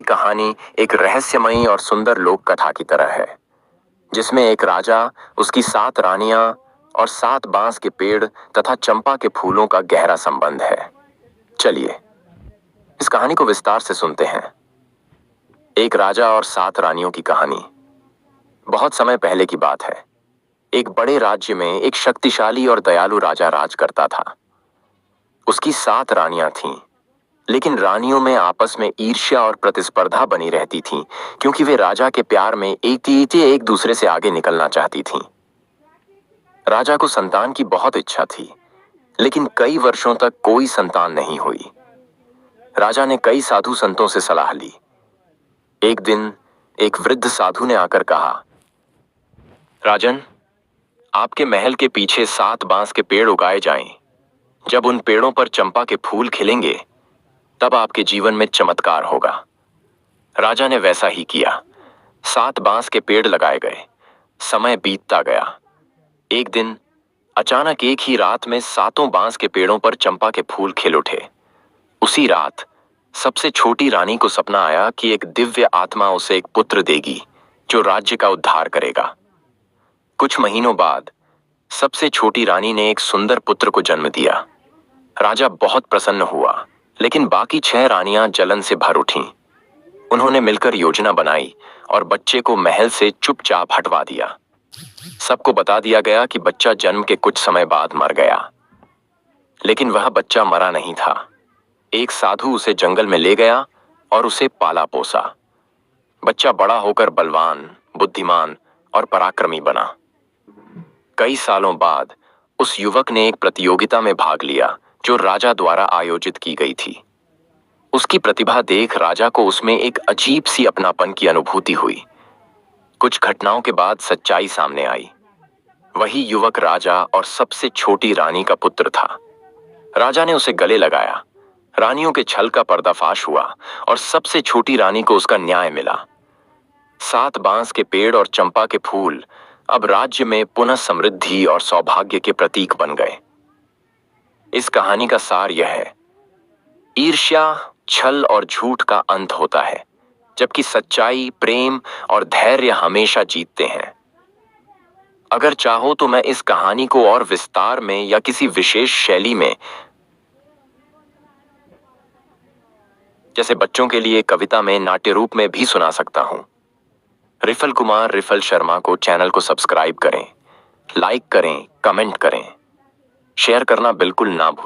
कहानी एक रहस्यमयी और सुंदर लोक कथा की तरह है, जिसमें एक राजा, उसकी 7 रानियां और 7 बांस के पेड़ तथा चंपा के फूलों का गहरा संबंध है। चलिए इस कहानी को विस्तार से सुनते हैं। एक राजा और 7 रानियों की कहानी। बहुत समय पहले की बात है। एक बड़े राज्य में एक शक्तिशाली और दयालु राजा राज करता था। उसकी 7 रानियां थीं, लेकिन रानियों में आपस में ईर्ष्या और प्रतिस्पर्धा बनी रहती थीं, क्योंकि वे राजा के प्यार में एक दूसरे से आगे निकलना चाहती थीं। राजा को संतान की बहुत इच्छा थी, लेकिन कई वर्षों तक कोई संतान नहीं हुई। राजा ने कई साधु संतों से सलाह ली। एक दिन एक वृद्ध साधु ने आकर कहा, राजन, आपके महल के पीछे 7 बांस के पेड़ उगाए जाएं। जब उन पेड़ों पर चंपा के फूल खिलेंगे, तब आपके जीवन में चमत्कार होगा। राजा ने वैसा ही किया। 7 बांस के पेड़ लगाए गए। समय बीतता गया। एक दिन अचानक एक ही रात में 7 बांस के पेड़ों पर चंपा के फूल खिल उठे। उसी रात सबसे छोटी रानी को सपना आया कि एक दिव्य आत्मा उसे एक पुत्र देगी, जो राज्य का उद्धार करेगा। कुछ महीनों बाद सबसे छोटी रानी ने एक सुंदर पुत्र को जन्म दिया। राजा बहुत प्रसन्न हुआ, लेकिन बाकी 6 रानियां जलन से भर उठीं। उन्होंने मिलकर योजना बनाई और बच्चे को महल से चुपचाप हटवा दिया। सबको बता दिया गया कि बच्चा जन्म के कुछ समय बाद मर गया। लेकिन वह बच्चा मरा नहीं था। एक साधु उसे जंगल में ले गया और उसे पाला पोसा। बच्चा बड़ा होकर बलवान, बुद्धिमान और पराक्रमी बना। कई सालों बाद उस युवक ने एक प्रतियोगिता में भाग लिया, जो राजा द्वारा आयोजित की गई थी। उसकी प्रतिभा देख राजा को उसमें एक अजीब सी अपनापन की अनुभूति हुई। कुछ घटनाओं के बाद सच्चाई सामने आई। वही युवक राजा और सबसे छोटी रानी का पुत्र था। राजा ने उसे गले लगाया। रानियों के छल का पर्दाफाश हुआ और सबसे छोटी रानी को उसका न्याय मिला। 7 बांस के पेड़ और चंपा के फूल अब राज्य में पुनः समृद्धि और सौभाग्य के प्रतीक बन गए। इस कहानी का सार यह है, ईर्ष्या, छल और झूठ का अंत होता है, जबकि सच्चाई, प्रेम और धैर्य हमेशा जीतते हैं। अगर चाहो तो मैं इस कहानी को और विस्तार में या किसी विशेष शैली में, जैसे बच्चों के लिए कविता में, नाट्य रूप में भी सुना सकता हूं। रिफल कुमार रिफल शर्मा को चैनल को सब्सक्राइब करें, लाइक करें, कमेंट करें, शेयर करना बिल्कुल ना भूलें।